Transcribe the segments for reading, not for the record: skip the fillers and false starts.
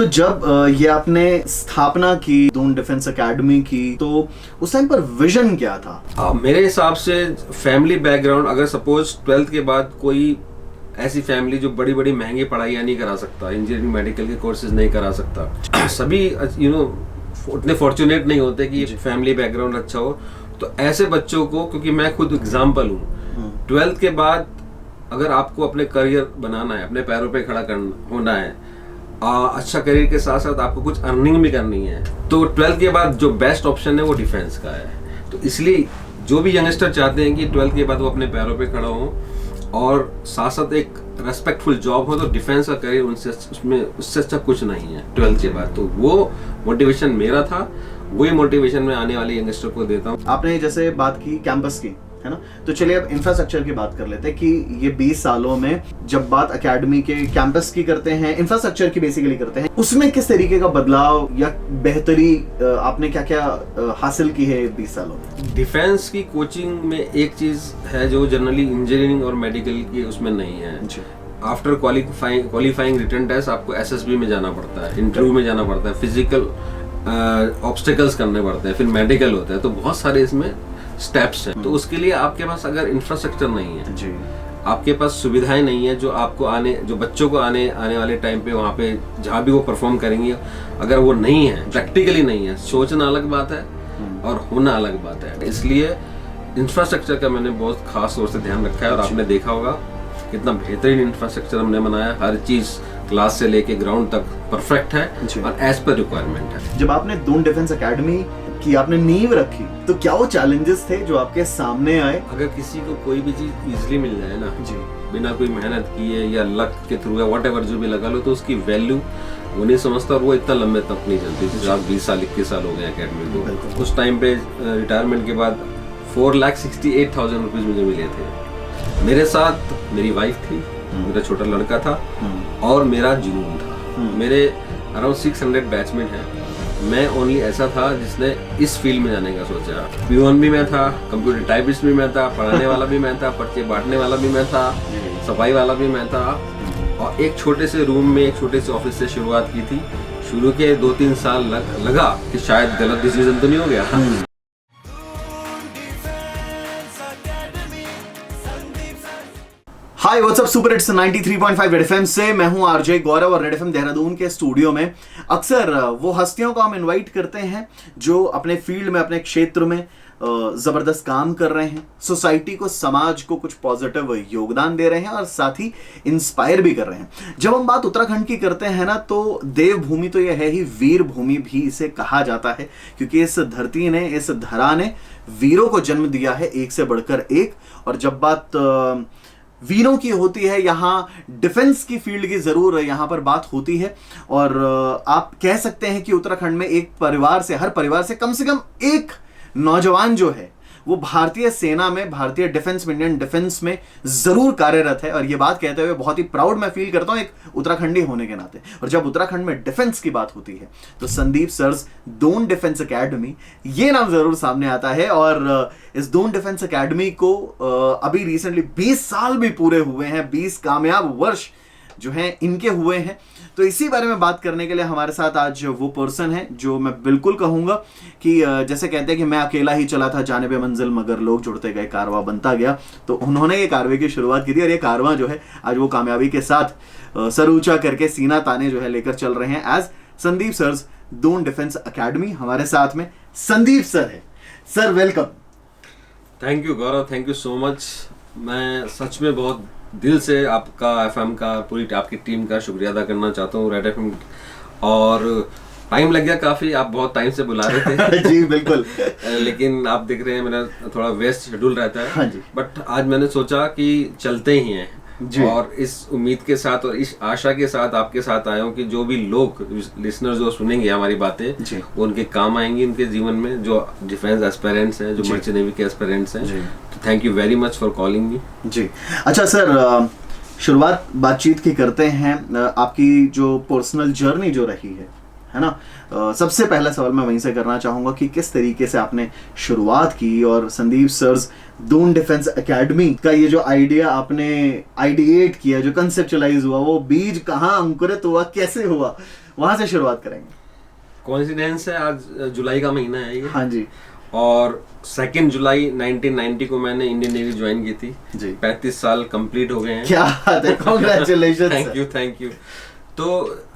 तो जब ये आपने स्थापना की दून डिफेंस एकेडमी की, तो उस टाइम पर विजन क्या था? मेरे हिसाब से फैमिली बैकग्राउंड, अगर सपोज 12th के बाद कोई ऐसी फैमिली जो बड़ी बड़ी महंगी पढ़ाइयाँ नहीं करा सकता, इंजीनियरिंग मेडिकल के कोर्सेज नहीं करा सकता, सभी उतने फॉर्चुनेट नहीं होते कि फैमिली बैकग्राउंड अच्छा हो, तो ऐसे बच्चों को, क्योंकि मैं खुद एग्जाम्पल हूँ, 12th के बाद अगर आपको अपने करियर बनाना है, अपने पैरों पे खड़ा होना है, अच्छा करियर के साथ साथ आपको कुछ अर्निंग भी करनी है, तो 12th के बाद जो बेस्ट ऑप्शन है वो डिफेंस का है। तो इसलिए जो भी यंगस्टर चाहते हैं कि 12th के बाद वो अपने पैरों पे खड़ा हो और साथ साथ एक रेस्पेक्टफुल जॉब हो, तो डिफेंस का करियर उससे अच्छा कुछ नहीं है 12th के बाद। तो वो मोटिवेशन मेरा था, वही मोटिवेशन मैं आने वाले यंगस्टर को देता हूँ। आपने जैसे बात की कैंपस की, है ना, तो चलिए अब इंफ्रास्ट्रक्चर की बात कर लेते हैं कि ये 20 सालों में जब बात एकेडमी के कैंपस की करते हैं, इंफ्रास्ट्रक्चर की बेसिकली करते हैं, उसमें किस तरीके का बदलाव या बेहतरी आपने क्या क्या हासिल की है 20 सालों में? डिफेंस की कोचिंग में एक चीज है जो जनरली इंजीनियरिंग और मेडिकल की उसमें नहीं है। आफ्टर क्वालिफाइंग रिटन टेस्ट आपको एसएसबी में जाना पड़ता है, इंटरव्यू में जाना पड़ता है, फिजिकल ऑब्स्टिकल्स करने पड़ते हैं, फिर मेडिकल होता है, तो बहुत सारे इसमें स्टेप्स हैं। तो उसके लिए आपके पास अगर इंफ्रास्ट्रक्चर नहीं है जी, आपके पास सुविधाएं नहीं है जो बच्चों को आने वाले टाइम पे वहाँ पे जहाँ भी वो परफॉर्म करेंगे, अगर वो नहीं है, प्रैक्टिकली नहीं है, सोचना अलग बात है और होना अलग बात है। इसलिए इंफ्रास्ट्रक्चर का मैंने बहुत खास तौर से ध्यान रखा है और आपने देखा होगा कितना बेहतरीन इंफ्रास्ट्रक्चर हमने बनाया, हर चीज क्लास से लेके ग्राउंड तक परफेक्ट है और एज पर रिक्वायरमेंट है। जब आपने दून डिफेंस एकेडमी की आपने नींव रखी, तो क्या वो चैलेंजेस थे जो आपके सामने आए? अगर किसी को कोई भी चीज इजीली मिल जाए ना जी, बिना कोई मेहनत किए या लक के थ्रू या व्हाटएवर जो भी लगा लो, तो उसकी वैल्यू वो नहीं समझता और वो इतना लंबे तक नहीं चलती। जैसे आप 20 साल 21 साल हो गए एकेडमी को, उस टाइम पे रिटायरमेंट के बाद 4,68,000 रुपीज मुझे मिले थे। मेरे साथ मेरी वाइफ थी, मेरा छोटा लड़का था और मेरा जुनून था। मेरे अराउंड 600 बैचमेट हैं, मैं ओनली ऐसा था जिसने इस फील्ड में जाने का सोचा। P1 भी मैं था, कंप्यूटर टाइपिस्ट भी मैं था, पढ़ाने वाला भी मैं था, पर्चे बांटने वाला भी मैं था, सफाई वाला भी मैं था, और एक छोटे से रूम में एक छोटे से ऑफिस से शुरुआत की थी। शुरू के 2-3 साल लगा कि शायद गलत डिसीजन तो नहीं हो गया। Hi what's up, super hits 93.5 red FM से मैं हूं आरजे गौरव और रेड एफएम देहरादून के स्टूडियो में अक्सर वो हस्तियों को हम इनवाइट करते हैं जो अपने फील्ड में, अपने क्षेत्र में जबरदस्त काम कर रहे हैं, सोसाइटी को, समाज को कुछ पॉजिटिव योगदान दे रहे हैं और साथ ही इंस्पायर भी कर रहे हैं। जब हम बात उत्तराखंड की करते हैं ना, तो देवभूमि तो यह है ही, वीर भूमि भी इसे कहा जाता है, क्योंकि इस धरती ने, इस धरा ने वीरों को जन्म दिया है, एक से बढ़कर एक। और जब बात वीरों की होती है, यहाँ डिफेंस की फील्ड की जरूर यहाँ पर बात होती है। और आप कह सकते हैं कि उत्तराखंड में एक परिवार से, हर परिवार से कम एक नौजवान जो है वो भारतीय सेना में, भारतीय डिफेंस में, इंडियन डिफेंस में जरूर कार्यरत है। और ये बात कहते हुए बहुत ही प्राउड मैं फील करता हूं एक उत्तराखंडी होने के नाते। और जब उत्तराखंड में डिफेंस की बात होती है तो Sandeep sir's Doon defence academy, ये नाम जरूर सामने आता है। और इस दून डिफेंस एकेडमी को अभी रिसेंटली 20 साल भी पूरे हुए हैं, 20 कामयाब वर्ष जो हैं इनके हुए हैं। तो इसी बारे में बात करने के लिए हमारे साथ आज वो पर्सन है जो मैं बिल्कुल कहूंगा कि जैसे कहते हैं कि मैं अकेला ही चला था जाने पे मंजिल, मगर लोग जुड़ते गए, कारवां बनता गया। तो उन्होंने ये कारवे की शुरुआत की थी और ये कारवां जो है आज वो कामयाबी के साथ सर ऊंचा करके सीना ताने जो है लेकर चल रहे हैं। As Sandeep sir's Doon defence academy, हमारे साथ में संदीप सर है। Sir welcome. Thank you Gaurav, thank you so much. मैं सच में बहुत दिल से आपका, एफएम का, पूरी आपकी टीम का शुक्रिया अदा करना चाहता हूँ, रेड एफएम। और टाइम लग गया काफी, आप बहुत टाइम से बुला रहे थे जी बिल्कुल लेकिन आप देख रहे हैं मेरा थोड़ा व्यस्त शेड्यूल रहता है। हाँ जी। बट आज मैंने सोचा कि चलते ही हैं और इस उम्मीद के साथ और इस आशा के साथ आपके साथ आया हूँ कि जो भी लोग लिसनर जो सुनेंगे हमारी बातें, वो उनके काम आएंगी उनके जीवन में, जो डिफेंस एस्पिरेंट्स हैं, जो मर्चेंट नेवी के एस्पिरेंट्स हैं। तो thank you very much for calling me जी। अच्छा सर, शुरुआत बातचीत की करते हैं, आपकी जो पर्सनल जर्नी जो रही है ना, सबसे पहला सवाल मैं वहीं से करना चाहूंगा कि किस तरीके से आपने शुरुआत की और Sandeep sir's Doon defence academy का ये जो आइडिया आपने आइडिएट किया, जो कंसेप्चुलाइज हुआ, वो बीज कहाँ अंकुरित हुआ, कैसे हुआ, वहां से शुरुआत करेंगे। कोइंसिडेंस है, आज जुलाई का महीना है ये। हाँ जी। और 2 जुलाई 1990 को मैंने इंडियन नेवी ज्वाइन की थी जी। 35 साल कंप्लीट हो गए हैं। क्या बात है, कांग्रेचुलेशंस। Thank you. तो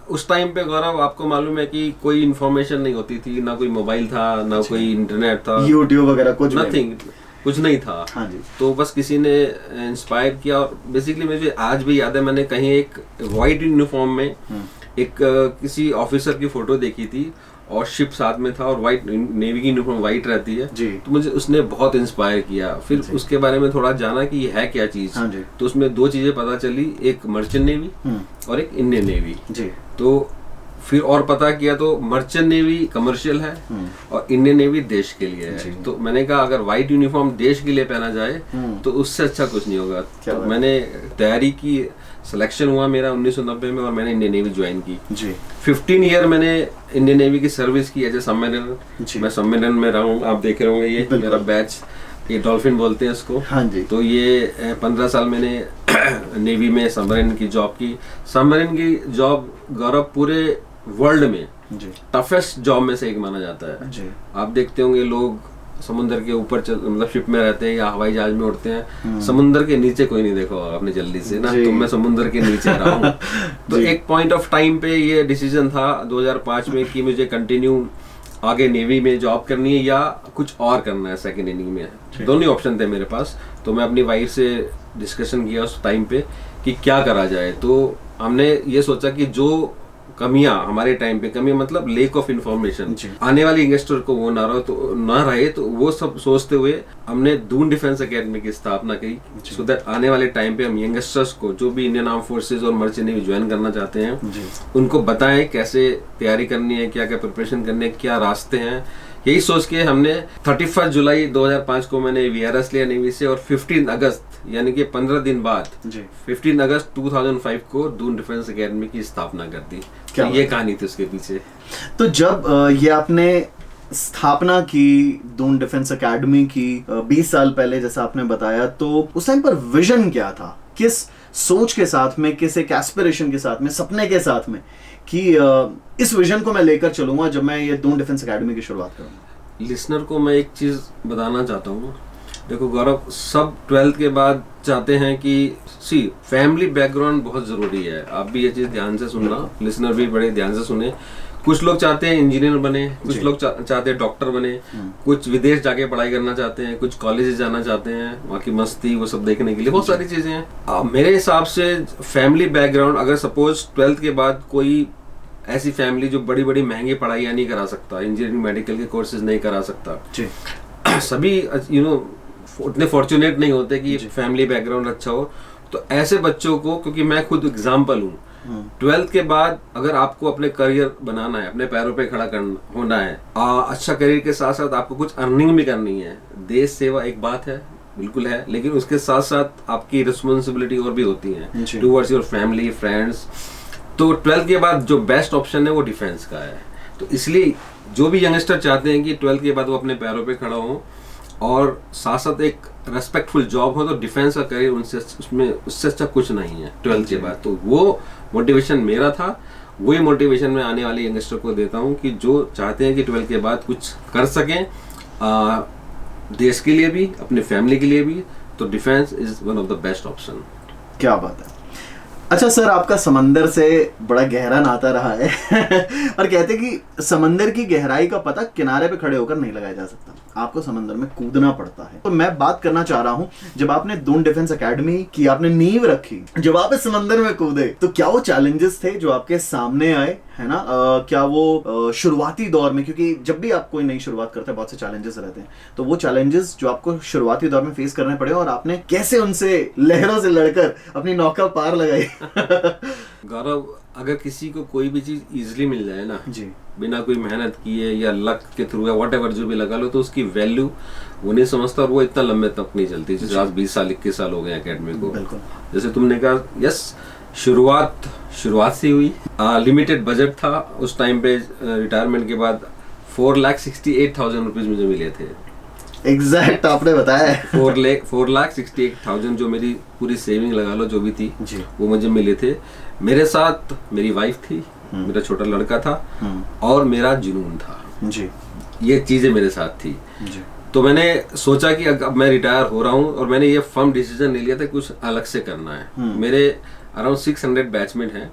उस टाइम पे गौरव आपको मालूम है कि कोई इन्फॉर्मेशन नहीं होती थी, ना कोई मोबाइल था, ना कोई इंटरनेट था, यूट्यूब वगैरह कुछ नथिंग, कुछ नहीं था। हाँ जी। तो बस किसी ने इंस्पायर किया और बेसिकली मुझे आज भी याद है, मैंने कहीं एक वाइट यूनिफॉर्म में एक किसी ऑफिसर की फोटो देखी थी और शिप साथ में था और वाइट नेवी की यूनिफॉर्म वाइट रहती है जी। तो मुझे उसने बहुत इंस्पायर किया। फिर उसके बारे में थोड़ा जाना कि ये है क्या चीज। हाँ जी। तो उसमें 2 चीजें पता चली, एक मर्चेंट नेवी और एक इंडियन नेवी जी। तो फिर और पता किया तो मर्चेंट नेवी कमर्शियल है और इंडियन नेवी देश के लिए है। तो मैंने कहा अगर व्हाइट यूनिफॉर्म देश के लिए पहना जाए तो उससे अच्छा कुछ नहीं होगा। तो मैंने तैयारी की, सिलेक्शन हुआ मेरा 1990 में और मैंने इंडियन नेवी ज्वाइन की जी। 15 ईयर मैंने इंडियन नेवी की सर्विस की एज ए सबमरीनर। मैं सबमरीनर में रहा हूँ, आप देख रहे होंगे ये मेरा बैच, ये डॉल्फिन बोलते हैं इसको। हाँ जी। तो ये 15 साल मैंने नेवी में सबमरीन की जॉब की। सबमरीन की जॉब गौरव पूरे वर्ल्ड में टफेस्ट जॉब में से एक माना जाता है जी। आप देखते होंगे लोग समुद्र के ऊपर मतलब शिप में रहते हैं या हवाई जहाज में उड़ते हैं, समुद्र के नीचे कोई नहीं देखा होगा आपने जल्दी से ना। तो मैं समुद्र के नीचे रहा हूँ। तो एक पॉइंट ऑफ टाइम पे ये डिसीजन था 2005 में कि मुझे कंटिन्यू आगे नेवी में जॉब करनी है या कुछ और करना है सेकेंड इनिंग में। दोनों ही ऑप्शन थे मेरे पास। तो मैं अपनी वाइफ से डिस्कशन किया उस टाइम पे कि क्या करा जाए। तो हमने ये सोचा कि जो कमियां हमारे टाइम पे, कमियां मतलब लेक ऑफ इंफॉर्मेशन, आने वाले यंगस्टर को वो ना रहे तो वो सब सोचते हुए हमने दून डिफेंस एकेडमी की स्थापना की। सो दैट आने वाले टाइम पे हम यंगस्टर्स को जो भी इंडियन आर्म फोर्सेस और मर्चेंट नेवी ज्वाइन करना चाहते हैं उनको बताएं कैसे तैयारी करनी है, क्या क्या प्रिपरेशन करनी है, क्या रास्ते हैं। यही सोच के हमने 31 जुलाई 2005 को मैंने वीआरएस लिया नेवी से और 15 अगस्त यानी कि 15 दिन बाद 15 अगस्त 2005 को दून डिफेंस एकेडमी की स्थापना कर दी। तो ये कहानी थी उसके पीछे। तो जब ये आपने स्थापना की दून डिफेंस एकेडमी की 20 साल पहले जैसा आपने बताया, तो उस टाइम पर विजन क्या था? किस सोच के साथ में, किस एक एस्पिरेशन के साथ में, सपने के साथ में कि इस विजन को मैं लेकर चलूंगा जब मैं ये दून डिफेंस एकेडमी की शुरुआत करूंगा? लिसनर को मैं एक चीज बताना चाहता हूँ। देखो गौरव, सब 12th के बाद चाहते हैं कि फैमिली बैकग्राउंड बहुत जरूरी है। आप भी ये चीज ध्यान से सुनना, लिसनर भी बड़े ध्यान से सुने। कुछ लोग चाहते हैं इंजीनियर बने, कुछ लोग चाहते हैं डॉक्टर बने, कुछ विदेश जाके पढ़ाई करना चाहते हैं, कुछ कॉलेज जाना चाहते हैं, वहाँ की मस्ती वो सब देखने के लिए, बहुत सारी चीजें हैं। मेरे हिसाब से फैमिली बैकग्राउंड, अगर सपोज 12th के बाद कोई ऐसी फैमिली जो बड़ी बड़ी महंगी पढ़ाई नहीं करा सकता, इंजीनियरिंग मेडिकल के कोर्सेज नहीं करा सकता, सभी उतने फॉर्चुनेट नहीं होते कि फैमिली बैकग्राउंड अच्छा हो। तो ऐसे बच्चों को, क्योंकि मैं खुद एग्जाम्पल हूँ, 12th के बाद अगर आपको अपने करियर बनाना है, अपने पैरों पे खड़ा होना है, अच्छा करियर के साथ साथ आपको कुछ अर्निंग भी करनी है। देश सेवा एक बात है, बिल्कुल है, लेकिन उसके साथ साथ आपकी रिस्पॉन्सिबिलिटी और भी होती है टूवर्ड्स योर फैमिली, फ्रेंड्स। तो 12th के बाद जो बेस्ट ऑप्शन है वो डिफेंस का है। तो इसलिए जो भी यंगस्टर चाहते हैं कि 12th के बाद वो अपने पैरों पे खड़ा हो और साथ साथ एक रेस्पेक्टफुल जॉब हो, तो डिफेंस का करियर उससे अच्छा कुछ नहीं है 12th के बाद। तो वो मोटिवेशन मेरा था, वही मोटिवेशन मैं आने वाले यंगस्टर को देता हूँ कि जो चाहते हैं कि 12th के बाद कुछ कर सकें देश के लिए भी, अपने फैमिली के लिए भी, तो defence is one of the best option. क्या बात है। अच्छा सर, आपका समंदर से बड़ा गहरा नाता रहा है और कहते हैं कि समंदर की गहराई का पता किनारे पे खड़े होकर नहीं लगाया जा सकता, आपको समंदर में कूदना पड़ता है। तो मैं बात करना चाह रहा हूं, जब आपने दून डिफेंस एकेडमी की आपने नींव रखी, जब आप इस समंदर में कूदे, तो क्या वो चैलेंजेस थे जो आपके सामने आए, है ना? क्या वो शुरुआती दौर में, क्योंकि जब भी आप कोई नई शुरुआत करते हैं बहुत से चैलेंजेस रहते हैं, तो वो चैलेंजेस जो आपको शुरुआती दौर में फेस करने पड़े और आपने कैसे उनसे लहरों से लड़कर अपनी नौका पार लगाई? गौरव, अगर किसी को कोई भी चीज इजीली मिल जाए ना जी, बिना कोई मेहनत किए या लक के थ्रू या व्हाटएवर जो भी लगा लो, तो उसकी वैल्यू वो नहीं समझता और वो इतना लंबे तक नहीं चलती। जैसे आज 20 साल 21 साल हो गए एकेडमी को। जैसे तुमने कहा, यस, शुरुआत से हुई, लिमिटेड बजट था उस टाइम पे। रिटायरमेंट के बाद 4,68,000 रुपीज मुझे मिले थे। एग्जैक्ट आपने बताया है। 4,68,000 जो मेरी पूरी सेविंग लगा लो जो भी थी वो मुझे मिले थे। मेरे साथ मेरी वाइफ थी, मेरा छोटा लड़का था और मेरा जुनून था जी, ये चीजें मेरे साथ थी जी। तो मैंने सोचा कि अब मैं रिटायर हो रहा हूँ और मैंने ये फर्म डिसीजन ले लिया था कुछ अलग से करना है। मेरे अराउंड 600 बैचमेट हैं,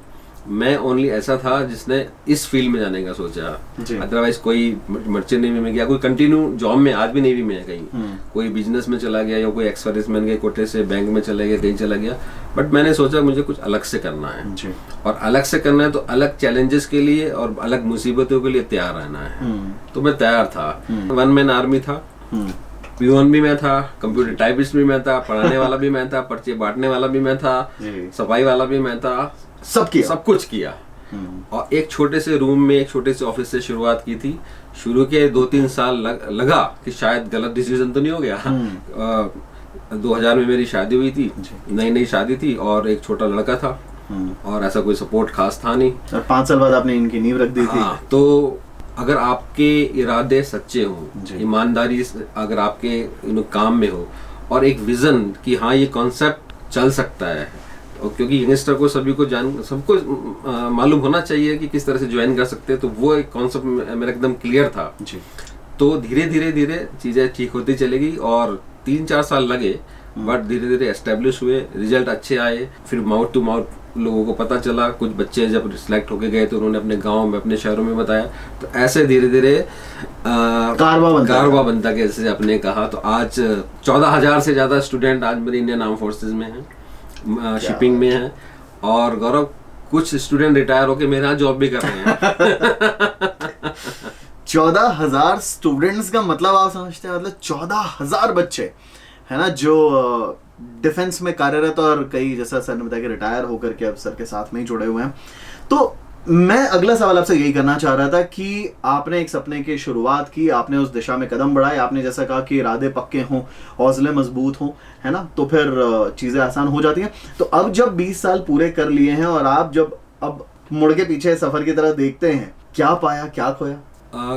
मैं ओनली ऐसा था जिसने इस फील्ड में जाने का सोचा। अदरवाइज कोई मर्चेंट नेवी में गया, कोई कंटिन्यू जॉब में, आज भी नेवी में है कहीं, कोई बिजनेस में चला गया या कोई एक्स सर्विसमैन गए कोटे से बैंक में चला गया, कहीं चला गया। बट मैंने सोचा मुझे कुछ अलग से करना है जी। और अलग से करना है तो अलग चैलेंजेस के लिए और अलग मुसीबतों के लिए तैयार रहना है। तो मैं तैयार था। 1 मैन आर्मी था, पियोन भी मैं था, कंप्यूटर टाइपिस्ट भी मैं था, पढ़ाने वाला भी मैं था, पर्चे बांटने वाला भी मैं था, सफाई वाला भी मैं था, सब कुछ किया। और एक छोटे से रूम में एक छोटे से ऑफिस से शुरुआत की थी। शुरू के 2-3 साल लगा कि शायद गलत डिसीजन तो नहीं हो गया। 2000 में मेरी शादी हुई थी, नई शादी थी और एक छोटा लड़का था और ऐसा कोई सपोर्ट खास था नहीं। और 5 साल बाद आपने इनकी नींव रख दी थी। तो अगर आपके इरादे सच्चे हो, ईमानदारी अगर आपके काम में हो और एक विजन कि हाँ ये कॉन्सेप्ट चल सकता है, और क्योंकि यंगस्टर को सभी को सबको मालूम होना चाहिए कि किस तरह से ज्वाइन कर सकते हैं, तो वो एक कॉन्सेप्ट मेरा एकदम क्लियर था जी। तो धीरे धीरे चीजें ठीक होती चलेगी और 3-4 साल लगे, बट धीरे धीरे एस्टेब्लिश हुए, रिजल्ट अच्छे आए। फिर माउथ टू माउथ लोगों को पता चला, कुछ बच्चे जब सिलेक्ट होके गए तो उन्होंने अपने गांव में, अपने शहरों में बताया। तो ऐसे धीरे धीरे कारवा बनता कैसे आपने कहा। तो आज 14,000 से ज्यादा स्टूडेंट आज मेरे इंडियन आर्म फोर्सेज में हैं, शिपिंग में हैं। और गौरव, कुछ स्टूडेंट रिटायर होके मेरे यहाँ जॉब भी कर रहे हैं। 14,000 स्टूडेंट्स का मतलब आप समझते हैं, मतलब 14,000 बच्चे है ना जो डिफेंस में कार्यरत और कई, जैसा सर ने बताया कि रिटायर होकर के अब सर के साथ में ही जुड़े हुए हैं। तो मैं अगला सवाल आपसे यही करना चाह रहा था कि आपने एक सपने की शुरुआत की, आपने उस दिशा में कदम बढ़ाए, आपने जैसा कहा कि इरादे पक्के हों, हौसले मजबूत हों, है ना, तो फिर चीजें आसान हो जाती हैं। तो अब जब 20 साल पूरे कर लिए हैं और आप जब अब मुड़ के पीछे सफर की तरह देखते हैं, क्या पाया, क्या खोया?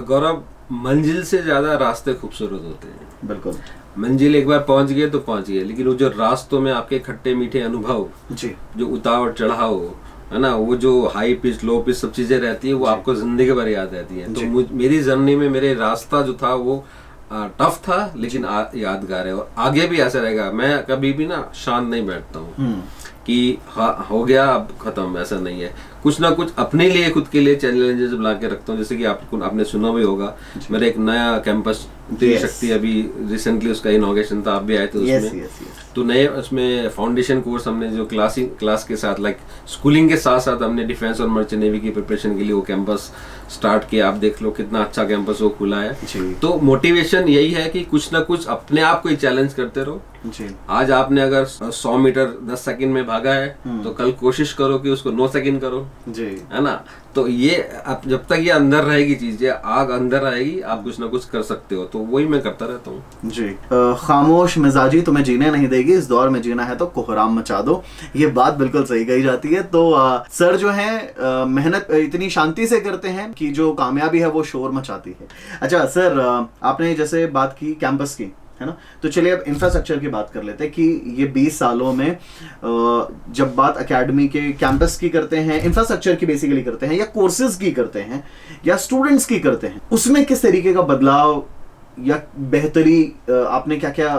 गौरव, मंजिल से ज्यादा रास्ते खूबसूरत होते हैं। बिल्कुल, मंजिल एक बार पहुंच गए तो पहुंच गए, लेकिन वो जो रास्तों में आपके खट्टे मीठे अनुभव जी, जो उतार चढ़ाव है ना, वो जो हाई पिच लो पिच सब चीजें रहती है, वो आपको जिंदगी भर याद रहती है। तो मेरी जर्नी में मेरे रास्ता जो था वो टफ था, लेकिन यादगार है और आगे भी ऐसा रहेगा। मैं कभी भी ना शांत नहीं बैठता हूँ कि हाँ हो गया अब खत्म, ऐसा नहीं है। कुछ ना कुछ अपने लिए, खुद के लिए चैलेंजेस बना के रखता हूँ। जैसे कि आपने सुना भी होगा, मेरा एक नया कैंपस शक्ति अभी रिसेंटली उसका इनॉग्रेशन था, आप भी आए थे उसमें। तो नए उसमें फाउंडेशन कोर्स हमने जो क्लास के साथ, लाइक स्कूलिंग के साथ साथ हमने डिफेंस और मर्चेंट नेवी की प्रिपरेशन के लिए वो कैंपस स्टार्ट किया। आप देख लो कितना अच्छा कैंपस वो खुला है। तो मोटिवेशन यही है कि कुछ ना कुछ अपने आप को ही चैलेंज करते रहो जी। आज आपने अगर 100 मीटर 10 सेकंड में भागा है तो कल कोशिश करो कि उसको 9 सेकंड करो जी, है ना। तो ये जब तक ये अंदर रहेगी चीज, ये आग अंदर रहेगी, आप कुछ ना कुछ कर सकते हो। तो वही मैं करता रहता हूँ जी। खामोश मिजाजी तुम्हें जीने नहीं देगी, इस दौर में जीना है तो कोहराम मचा दो। ये बात बिल्कुल सही कही जाती है। तो सर जो है मेहनत इतनी शांति से करते हैं कि जो कामयाबी है वो शोर मचाती है। अच्छा सर, आपने जैसे बात की कैंपस की, है ना, तो चलिए अब इंफ्रास्ट्रक्चर की बात कर लेते हैं कि ये 20 सालों में जब बात एकेडमी के कैंपस की करते हैं, इंफ्रास्ट्रक्चर की बेसिकली करते हैं, या कोर्सेज की करते हैं, या स्टूडेंट्स की करते हैं, उसमें किस तरीके का बदलाव या बेहतरी आपने क्या क्या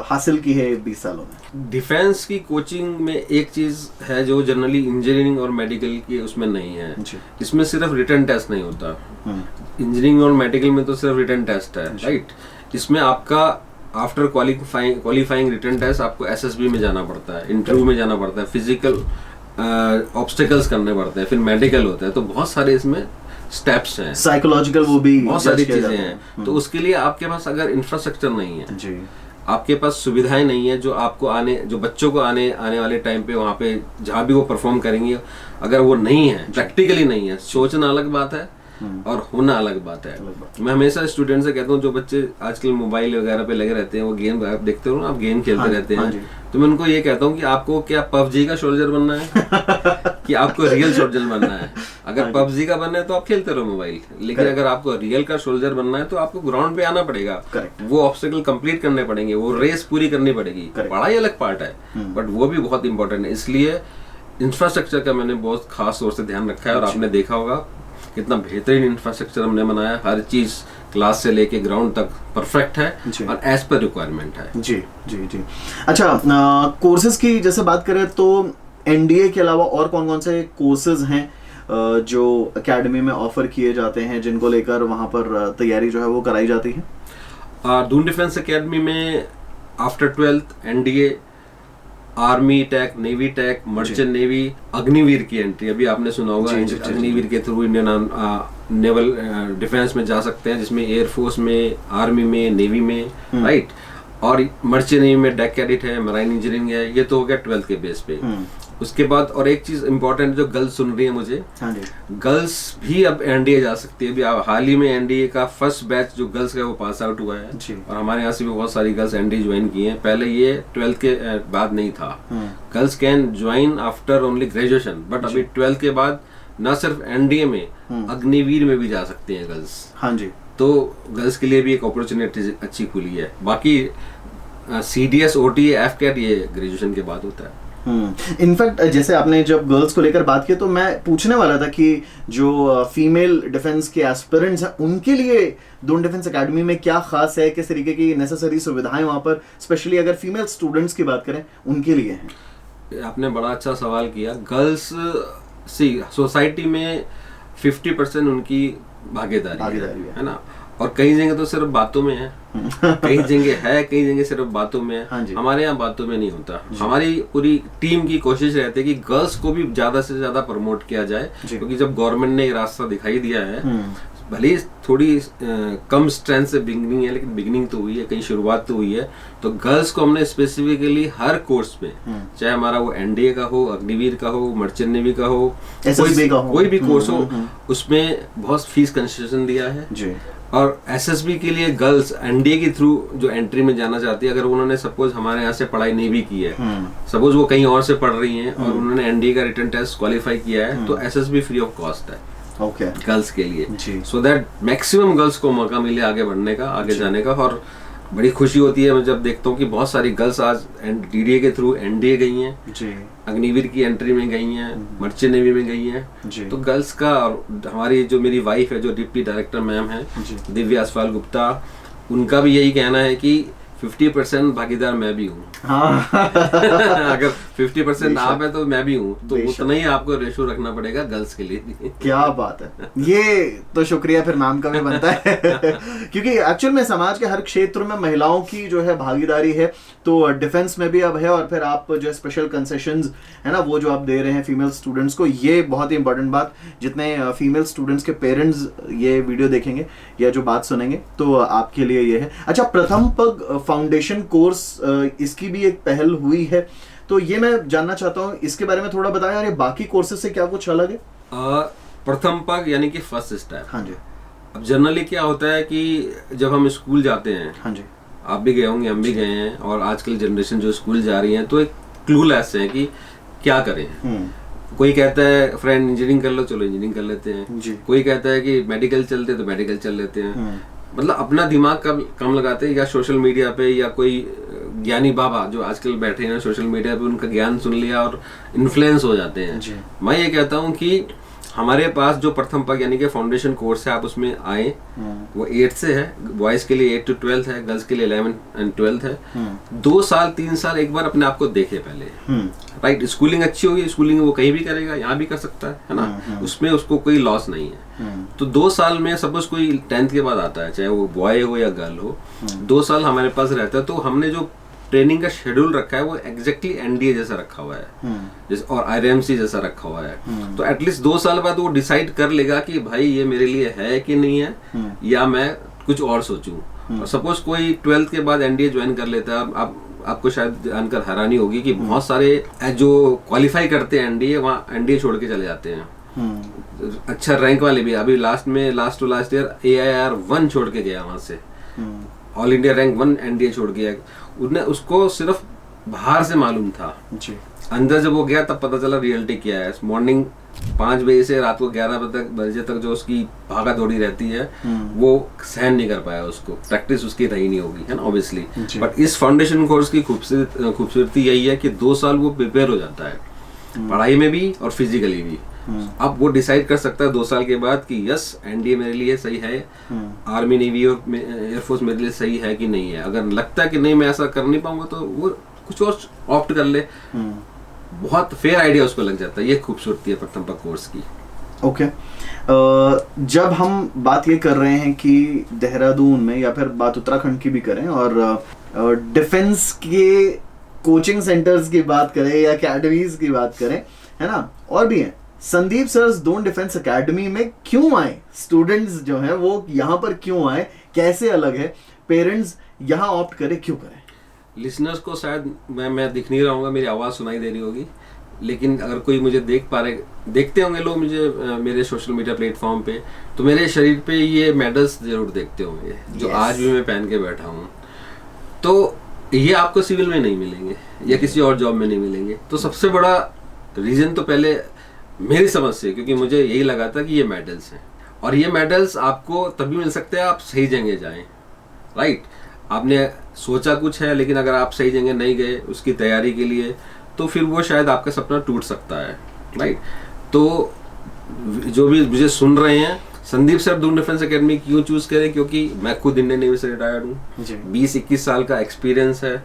हासिल की है 20 सालों में? डिफेंस की कोचिंग में एक चीज है जो जनरली इंजीनियरिंग और मेडिकल की उसमें नहीं है। इसमें सिर्फ रिटन टेस्ट नहीं होता। इंजीनियरिंग और मेडिकल में तो सिर्फ रिटन टेस्ट है, राइट। इसमें आपका आफ्टर क्वालिफाइंग रिटन टेस्ट आपको एसएसबी में जाना पड़ता है, इंटरव्यू में जाना पड़ता है, फिजिकल ऑब्स्टिकल्स करने पड़ते हैं, फिर मेडिकल होता है। तो बहुत सारे इसमें स्टेप्स हैं, साइकोलॉजिकल, वो भी बहुत सारी चीजें हैं। तो उसके लिए आपके पास अगर इंफ्रास्ट्रक्चर नहीं है जी, आपके पास सुविधाएं नहीं है, जो बच्चों को आने वाले टाइम पे वहाँ पे जहाँ भी वो परफॉर्म करेंगे, अगर वो नहीं है, प्रैक्टिकली नहीं है, सोचना अलग बात है और होना अलग बात है। मैं हमेशा स्टूडेंट से कहता हूँ, जो बच्चे आजकल मोबाइल वगैरह पे लगे रहते हैं, वो गेम देखते हो ना, आप गेम खेलते रहते हैं, तो मैं उनको ये कहता हूँ कि आपको क्या पबजी का सोल्जर बनना है कि आपको रियल सोल्जर बनना है? अगर पबजी का बनना है तो आप खेलते रहो मोबाइल, लेकिन अगर आपको रियल का सोल्जर बनना है तो आपको ग्राउंड पे आना पड़ेगा, वो ऑब्स्टिकल कंप्लीट करने पड़ेंगे, वो रेस पूरी करनी पड़ेगी। पढ़ाई अलग पार्ट है, बट वो भी बहुत इंपॉर्टेंट है। इसलिए इंफ्रास्ट्रक्चर का मैंने बहुत खास तौर से ध्यान रखा है, और आपने देखा होगा कितना बेहतरीन इंफ्रास्ट्रक्चर हमने बनाया, हर चीज क्लास से लेके ग्राउंड तक परफेक्ट है और एज पर रिक्वायरमेंट है। जी जी जी। अच्छा, कोर्सेज की जैसे बात करें तो एनडीए के अलावा और कौन कौन से कोर्सेज हैं जो एकेडमी में ऑफर किए जाते हैं, जिनको लेकर वहां पर तैयारी जो है वो कराई जाती है? दून डिफेंस एकेडमी में आफ्टर 12th एनडीए, आर्मी टैक, नेवी टैक, मर्चेंट नेवी, अग्निवीर की एंट्री अभी आपने सुना होगा, अग्निवीर के थ्रू इंडियन नेवल डिफेंस में जा सकते हैं, जिसमें एयरफोर्स में, आर्मी में, नेवी में, राइट, और मर्चेंट नेवी में डेक कैडेट है, मराइन इंजीनियरिंग है। ये तो हो गया 12th के बेस पे। उसके बाद और एक चीज इंपॉर्टेंट जो गर्ल्स सुन रही है मुझे, गर्ल्स भी अब एनडीए जा सकती है। अभी हाल ही में एनडीए का फर्स्ट बैच जो गर्ल्स का वो पास आउट हुआ है, और हमारे यहाँ से भी बहुत सारी गर्ल्स एनडीए ज्वाइन की हैं। पहले ये 12th के बाद नहीं था। Girls can join after only graduation, but अभी 12th के बाद न सिर्फ एनडीए में, अग्निवीर में भी जा सकती हैं गर्ल्स। हाँ जी। तो गर्ल्स के लिए भी एक अपॉर्चुनिटी अच्छी खुली है। बाकी सीडीएस, ओटीए, एफकेट ये ग्रेजुएशन के बाद होता है। इनफैक्ट जैसे आपने जब गर्ल्स को लेकर बात की तो मैं पूछने वाला था कि जो फीमेल डिफेंस के एस्पिरेंट्स हैं उनके लिए दून डिफेंस एकेडमी में क्या खास है, किस तरीके की नेसेसरी सुविधाएं वहां पर स्पेशली अगर फीमेल स्टूडेंट्स की बात करें उनके लिए हैं? आपने बड़ा अच्छा सवाल किया। गर्ल्स सोसाइटी में 50% उनकी भागीदारी है ना, और कई जगह तो सिर्फ बातों में है, कई जगह है, कई जगह सिर्फ बातों में है। हाँ, हमारे यहाँ बातों में नहीं होता। हमारी पूरी टीम की कोशिश रहती है कि गर्ल्स को भी ज्यादा से ज्यादा प्रमोट किया जाए, क्योंकि जब गवर्नमेंट ने रास्ता दिखाई दिया है, भले ही थोड़ी कम स्ट्रेंथ से बिगिनिंग है, लेकिन बिगिनिंग तो हुई है, कहीं शुरुआत तो हुई है। तो गर्ल्स को हमने स्पेसिफिकली हर कोर्स में, चाहे हमारा वो एनडीए का हो, अग्निवीर का हो, मर्चेंट नेवी का हो, कोई भी कोर्स हो, उसमें बहुत फीस कंसेशन दिया है जी। और एसएसबी के लिए गर्ल्स एनडीए के थ्रू जो एंट्री में जाना चाहती है, अगर उन्होंने सपोज हमारे यहाँ से पढ़ाई नहीं भी की है, सपोज वो कहीं और से पढ़ रही हैं और उन्होंने एनडीए का रिटन टेस्ट क्वालिफाई किया है, तो एसएसबी फ्री ऑफ कॉस्ट है गर्ल्स के लिए, सो दैट मैक्सिमम गर्ल्स को मौका मिले आगे बढ़ने का, आगे जाने का। और बड़ी खुशी होती है मैं जब देखता हूँ कि बहुत सारी गर्ल्स आज डीडीए के थ्रू एनडीए गई हैं, अग्निवीर की एंट्री में गई हैं, मर्चेंट नेवी में गई हैं। तो गर्ल्स का, और हमारी जो मेरी वाइफ है, जो डिप्टी डायरेक्टर मैम है दिव्या असफाल गुप्ता, उनका भी यही कहना है कि 50% भागीदार मैं भी हूँ। अगर 50% आप है तो मैं भी हूँ, तो उतना ही आपको रेशो रखना पड़ेगा गर्ल्स के लिए। क्या बात है, ये तो शुक्रिया फिर मैम का भी बनता है क्योंकि एक्चुअल में समाज के हर क्षेत्र में महिलाओं की जो है भागीदारी है, तो डिफेंस में भी अब है, और फिर आप जो स्पेशल कंसेशंस है ना वो जो आप दे रहे हैं फीमेल स्टूडेंट्स को, ये बहुत ही इंपॉर्टेंट बात। जितने फीमेल स्टूडेंट्स के पेरेंट्स ये वीडियो देखेंगे या जो बात सुनेंगे तो आपके लिए ये है। अच्छा, प्रथम पग फाउंडेशन कोर्स, इसकी भी एक पहल हुई है, तो ये मैं जानना चाहता हूँ, इसके बारे में थोड़ा बताएं, और ये बाकी कोर्सेज से क्या कुछ अलग है? प्रथम पग यानी कि फर्स्ट स्टेप। हाँ जी। अब जनरली क्या होता है कि जब हम स्कूल जाते हैं, हाँ जी, आप भी गए होंगे, हम भी गए हैं, और आजकल जनरेशन जो स्कूल जा रही है तो एक क्लूलेस है कि क्या करें। कोई कहता है फ्रेंड इंजीनियरिंग कर लो, चलो इंजीनियरिंग कर लेते हैं। कोई कहता है कि मेडिकल चलते तो मेडिकल चल लेते हैं। मतलब अपना दिमाग कम लगाते हैं, या सोशल मीडिया पे, या कोई ज्ञानी बाबा जो आजकल बैठे हैं सोशल मीडिया पे, उनका ज्ञान सुन लिया और इन्फ्लुएंस हो जाते हैं। मैं ये कहता हूँ कि हमारे पास जो प्रथम पग यानी कि फाउंडेशन कोर्स है, आप उसमें आए। वो 8 से है, बॉयज के लिए 8 to 12 है, गर्ल्स के लिए 11 and 12 है। 2 साल 3 साल एक बार अपने आप को देखे पहले, राइट। स्कूलिंग अच्छी होगी, स्कूलिंग वो कहीं भी करेगा, यहाँ भी कर सकता है ना, उसमें उसको कोई लॉस नहीं है। तो 2 साल में सपोज कोई 10th के बाद आता है, चाहे वो बॉय हो या गर्ल हो, 2 साल हमारे पास रहता है। तो हमने जो ट्रेनिंग का शेड्यूल रखा है वो एग्जैक्टली एनडीए जैसा रखा हुआ है, जैसे और आईआरएमसी जैसा रखा हुआ है। तो एटलीस्ट 2 साल बाद वो डिसाइड कर लेगा कि भाई ये मेरे लिए है कि नहीं है, या मैं कुछ और सोचूं। और सपोज कोई 12th के बाद एनडीए ज्वाइन कर लेता है, आपको शायद जानकर हैरानी होगी कि बहुत सारे जो क्वालिफाई करते हैं एनडीए, वहाँ एनडीए छोड़ के चले जाते हैं। अच्छा रैंक वाले भी, अभी last to last year AIR 1 छोड़ के गया वहां से, ऑल इंडिया रैंक 1 एनडीए छोड़ गया। उसको सिर्फ बाहर से मालूम था जी, अंदर जब वो गया तब पता चला रियलिटी क्या है। मॉर्निंग 5 बजे से रात को 11 बजे तक जो उसकी भागा दौड़ी रहती है, वो सहन नहीं कर पाया, उसको प्रैक्टिस उसकी रही नहीं होगी, है ना, ऑब्वियसली। बट इस फाउंडेशन कोर्स की खूबसूरती यही है कि 2 साल वो प्रिपेयर हो जाता है। पढ़ाई में भी और फिजिकली भी। अब वो डिसाइड कर सकता है 2 साल के बाद कि यस एनडीए मेरे लिए सही है, आर्मी नेवी और एयरफोर्स मेरे लिए सही है कि नहीं है। अगर लगता है कि नहीं मैं ऐसा कर नहीं पाऊंगा तो वो कुछ और ऑप्ट कर ले। बहुत फेयर आइडिया उसको लग जाता है। ये खूबसूरती है प्रथम पग कोर्स की। ओके जब हम बात ये कर रहे हैं कि देहरादून में या फिर बात उत्तराखंड की भी करें और डिफेंस के कोचिंग सेंटर्स की बात करें या अकेडमीज की बात करें, है ना, और भी हैं, Sandeep sir Doon defence academy में क्यों आए? स्टूडेंट्स जो हैं वो यहाँ पर क्यों आए? कैसे अलग है? पेरेंट्स यहाँ ऑप्ट करें, क्यों करें? लिसनर्स को शायद मैं दिख नहीं रहा हूँ, मेरी आवाज़ सुनाई दे रही होगी, लेकिन अगर कोई मुझे देखते होंगे लोग मुझे मेरे सोशल मीडिया प्लेटफॉर्म पे, तो मेरे शरीर पे ये मेडल्स जरूर देखते होंगे जो आज भी मैं पहन के बैठा हूँ। तो ये आपको सिविल में नहीं मिलेंगे या किसी और जॉब में नहीं मिलेंगे। तो सबसे बड़ा रीज़न तो पहले मेरी समझ से, क्योंकि मुझे यही लगा था कि ये मेडल्स हैं, और ये मेडल्स आपको तभी मिल सकते हैं आप सही जगह जाएं, राइट। आपने सोचा कुछ है, लेकिन अगर आप सही जगह नहीं गए उसकी तैयारी के लिए, तो फिर वो शायद आपका सपना टूट सकता है, राइट। तो जो भी मुझे सुन रहे हैं, Sandeep sir Doon defence academy क्यों चूज करें? क्योंकि मैं खुद इंडियन नेवी से रिटायर्ड हूँ, 20-21 साल का एक्सपीरियंस है,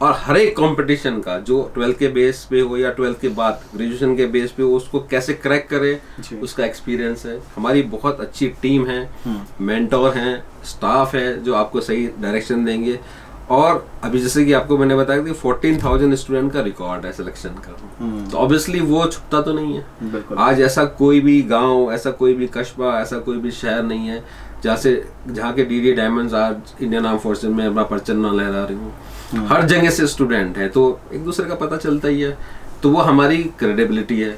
और हर एक कंपटीशन का जो 12th के बेस पे हो या 12th के बाद ग्रेजुएशन के बेस पे हो, उसको कैसे क्रैक करे उसका एक्सपीरियंस है। हमारी बहुत अच्छी टीम है, मेंटोर हैं, स्टाफ है जो आपको सही डायरेक्शन देंगे। और अभी जैसे कि आपको मैंने बताया कि 14,000 स्टूडेंट का रिकॉर्ड है सिलेक्शन का, तो ऑब्वियसली वो छुपता तो नहीं है। आज ऐसा कोई भी गांव, ऐसा कोई भी कस्बा, ऐसा कोई भी शहर नहीं है जहाँ के डीडी डायमंड्स आज इंडियन आर्म फोर्सेज में अपना परचम ना लहरा रही हूँ। हर जगह से स्टूडेंट है, तो एक दूसरे का पता चलता ही है, तो वो हमारी क्रेडिबिलिटी है।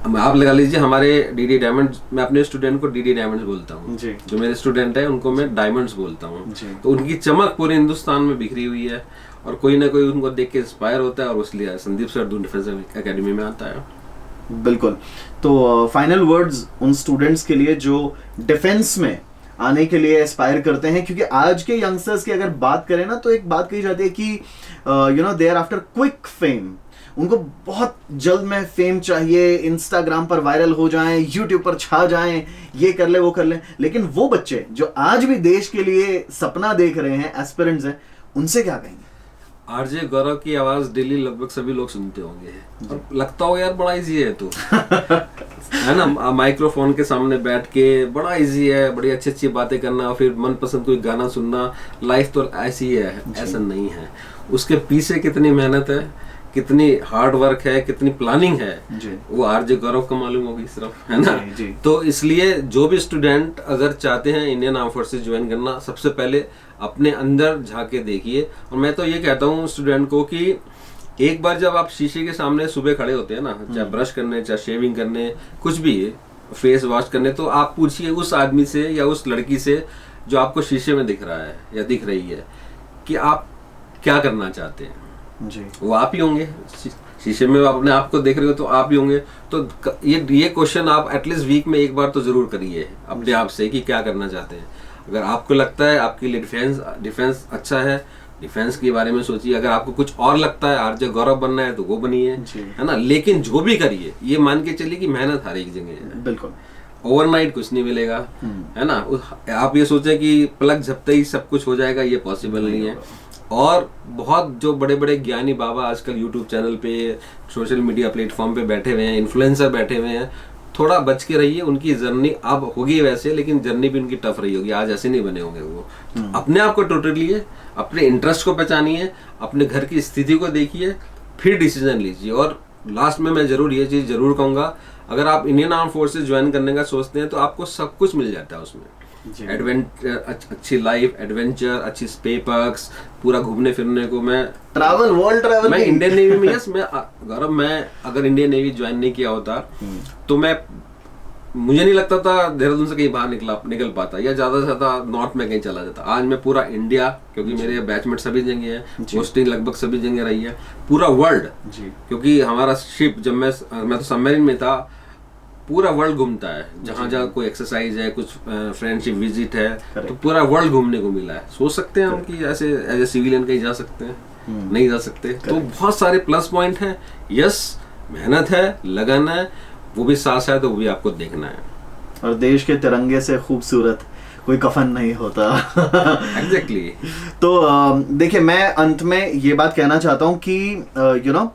आप लगा लीजिए हमारे डीडी डायमंड, मैं अपने स्टूडेंट को डीडी डायमंड्स बोलता हूँ, जो मेरे स्टूडेंट है उनको मैं डायमंड्स बोलता हूँ। तो उनकी चमक पूरे हिंदुस्तान में बिखरी हुई है, और कोई ना कोई उनको देख के इंस्पायर होता है, और इसलिए Sandeep sir Doon defence academy में आता है। बिल्कुल। तो फाइनल वर्ड्स उन स्टूडेंट्स के लिए जो डिफेंस में आने के लिए एस्पायर करते हैं, क्योंकि आज के यंगस्टर्स की अगर बात करें ना, तो एक बात कही जाती है कि they are after quick fame. उनको बहुत जल्द में फेम चाहिए, इंस्टाग्राम पर वायरल हो जाएं, यूट्यूब पर छा जाएं, ये कर ले वो कर ले। लेकिन वो बच्चे जो आज भी देश के लिए सपना देख रहे हैं, एस्पिरेंट्स हैं, उनसे क्या कहेंगे? आरजे गौरव की आवाज डेली लगभग सभी लोग सुनते होंगे, और लगता होगा यार बड़ा इजी है तो है ना, माइक्रोफोन के सामने बैठ के बड़ा इजी है, बड़ी अच्छी अच्छी बातें करना, फिर मनपसंद कोई गाना सुनना। लाइफ तो ऐसी ही है, ऐसा नहीं है। उसके पीछे कितनी मेहनत है, कितनी हार्ड वर्क है, कितनी प्लानिंग है, वो आरजे गौरव को मालूम होगी सिर्फ, है ना। तो इसलिए जो भी स्टूडेंट अगर चाहते हैं इंडियन आर्म फोर्सेस ज्वाइन करना, सबसे पहले अपने अंदर झांके देखिए। और मैं तो ये कहता हूँ स्टूडेंट को कि एक बार जब आप शीशे के सामने सुबह खड़े होते हैं ना, चाहे ब्रश करने, चाहे शेविंग करने, कुछ भी फेस वॉश करने, तो आप पूछिए उस आदमी से या उस लड़की से जो आपको शीशे में दिख रहा है या दिख रही है कि आप क्या करना चाहते हैं। वो आप ही होंगे। शीशे में आप अपने आप को देख रहे हो तो आप ही होंगे। तो ये क्वेश्चन आप एटलीस्ट वीक में एक बार तो जरूर करिए अपने आप से कि क्या करना चाहते हैं। अगर आपको लगता है आपके लिए डिफेंस अच्छा है, डिफेंस के बारे में सोचिए। अगर आपको कुछ और लगता है आरजे गौरव बनना है तो वो बनिए, है ना। लेकिन जो भी करिए ये मान के चलिए कि मेहनत हर एक जगह है, बिल्कुल ओवरनाइट कुछ नहीं मिलेगा, है ना। आप ये सोचें कि प्लग झपते ही सब कुछ हो जाएगा, ये पॉसिबल नहीं है। और बहुत जो बड़े बड़े ज्ञानी बाबा आजकल यूट्यूब चैनल पे, सोशल मीडिया प्लेटफॉर्म पे बैठे हुए हैं, इन्फ्लुएंसर बैठे हुए हैं, थोड़ा बच के रहिए। उनकी जर्नी अब होगी वैसे, लेकिन जर्नी भी उनकी टफ रही होगी, आज ऐसे नहीं बने होंगे वो। अपने आप को टोटल लिए, अपने इंटरेस्ट को पहचानिए, अपने घर की स्थिति को देखिए, फिर डिसीजन लीजिए। और लास्ट में मैं जरूर ये चीज़ जरूर कहूँगा, अगर आप इंडियन आर्म फोर्सेस ज्वाइन करने का सोचते हैं तो आपको सब कुछ मिल जाता है उसमें। अच्छी लाइफ, एडवेंचर, अच्छी स्पे पर्क्स, पूरा घूमने फिरने को। मैं ट्रैवल, वर्ल्ड ट्रैवल, मैं इंडियन नेवी में, यस, मैं गौरव, मैं अगर इंडियन नेवी ज्वाइन नहीं किया होता तो मुझे नहीं लगता था देहरादून से कहीं बाहर निकल पाता, या ज्यादा से ज्यादा नॉर्थ में कहीं चला जाता। आज मैं पूरा इंडिया, क्योंकि मेरे बैचमेट सभी जगह है, पोस्टिंग लगभग सभी जगह रही है, पूरा वर्ल्ड, क्योंकि हमारा शिप, जब मैं तो सबमरीन में था, पूरा वर्ल्ड घूमता है। जहाँ जहाँ कोई एक्सरसाइज है, कुछ फ्रेंडशिप विजिट है, तो पूरा वर्ल्ड घूमने को मिला है। सोच सकते हैं हम कि ऐसे एज ए सिविलियन कहीं जा सकते हैं, नहीं जा सकते। तो बहुत सारे प्लस पॉइंट हैं। यस, मेहनत है, लगन है, वो भी साथ साथ वो भी आपको देखना है। और देश के तिरंगे से खूबसूरत कोई कफन नहीं होता। एग्जैक्टली। तो देखिए, मैं अंत में ये बात कहना चाहता हूँ कि यू नो,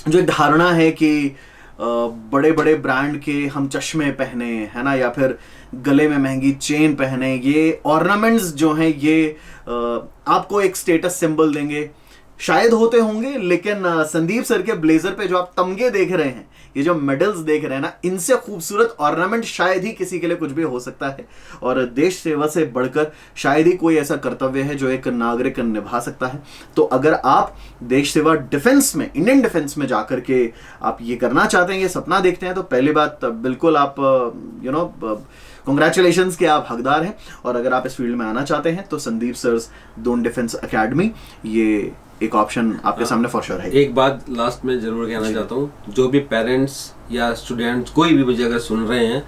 जो एक धारणा है कि बड़े बड़े ब्रांड के हम चश्मे पहने, है ना, या फिर गले में महंगी चेन पहने, ये ऑर्नामेंट्स जो हैं ये आपको एक स्टेटस सिंबल देंगे, शायद होते होंगे, लेकिन संदीप सर के ब्लेजर पे जो आप तमगे देख रहे हैं, ये जो मेडल्स देख रहे हैं ना, इनसे खूबसूरत ऑर्नामेंट शायद ही किसी के लिए कुछ भी हो सकता है। और देश सेवा से बढ़कर शायद ही कोई ऐसा कर्तव्य है जो एक नागरिक निभा सकता है। तो अगर आप देश सेवा डिफेंस में, इंडियन डिफेंस में जाकर के आप ये करना चाहते हैं, ये सपना देखते हैं, तो पहली बात बिल्कुल आप यू नो कॉन्ग्रेचुलेशंस के आप हकदार हैं। और अगर आप इस फील्ड में आना चाहते हैं तो Sandeep sir's Doon defence academy ये एक ऑप्शन आपके सामने फॉर श्योर है। एक बात लास्ट में जरूर कहना चाहता हूँ, जो भी पेरेंट्स या स्टूडेंट्स कोई भी मुझे अगर सुन रहे हैं,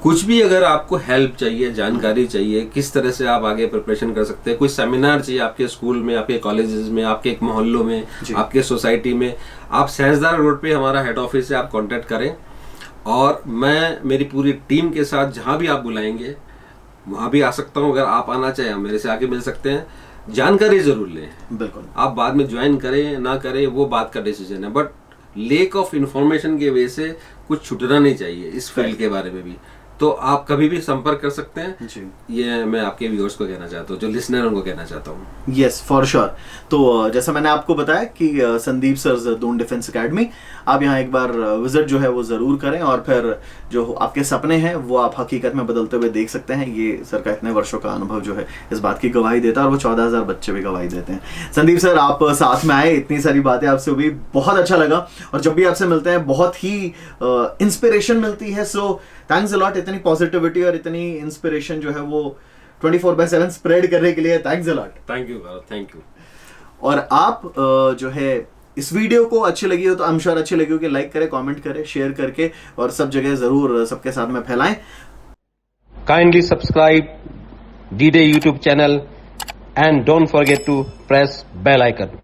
कुछ भी अगर आपको हेल्प चाहिए, जानकारी चाहिए, किस तरह से आप आगे प्रिपरेशन कर सकते हैं, कोई सेमिनार चाहिए आपके स्कूल में, आपके कॉलेजेस में, आपके एक मोहल्लों में, आपके सोसाइटी में, आप साइंसदान रोड पे हमारा हेड ऑफिस से आप कांटेक्ट करें। और मैं मेरी पूरी टीम के साथ जहाँ भी आप बुलाएंगे वहाँ भी आ सकता हूँ। अगर आप आना चाहें मेरे से आके मिल सकते हैं। जानकारी जरूर लें, बिल्कुल। आप बाद में ज्वाइन करें ना करें वो बात का डिसीजन है, बट लेक ऑफ इंफॉर्मेशन की वजह से कुछ छूटना नहीं चाहिए इस फील्ड के बारे में भी। तो आप कभी भी संपर्क कर सकते हैं जी। ये मैं आपके व्यूअर्स को कहना चाहता हूँ, जो लिसनर उनको कहना चाहता हूँ। Yes, for sure. तो जैसा मैंने आपको बताया कि Sandeep sir's Doon defence academy, आप यहाँ एक बार विजिट जो है वो जरूर करें, और फिर जो आपके सपने हैं वो आप हकीकत में बदलते हुए देख सकते हैं। ये सर का इतने वर्षों का अनुभव जो है इस बात की गवाही देता है, और वो 14,000 बच्चे भी गवाही देते हैं। संदीप सर, आप साथ में आए, इतनी सारी बातें आपसे हुई, बहुत अच्छा लगा। और जब भी आपसे मिलते हैं बहुत ही इंस्पिरेशन मिलती है। सो थैंक्स अ लॉट, इतनी पॉजिटिविटी और इतनी इंस्पिरेशन जो है वो 24/7 स्प्रेड करने के लिए thanks a lot. Thank you, thank you. और आप जो है इस वीडियो को अच्छी लगी हो तो आई एम श्योर अच्छी लगी हो कि लाइक करें, कमेंट करें, शेयर करके और सब जगह जरूर सबके साथ में फैलाएं। Kindly subscribe D-Day YouTube channel and don't forget to press bell icon.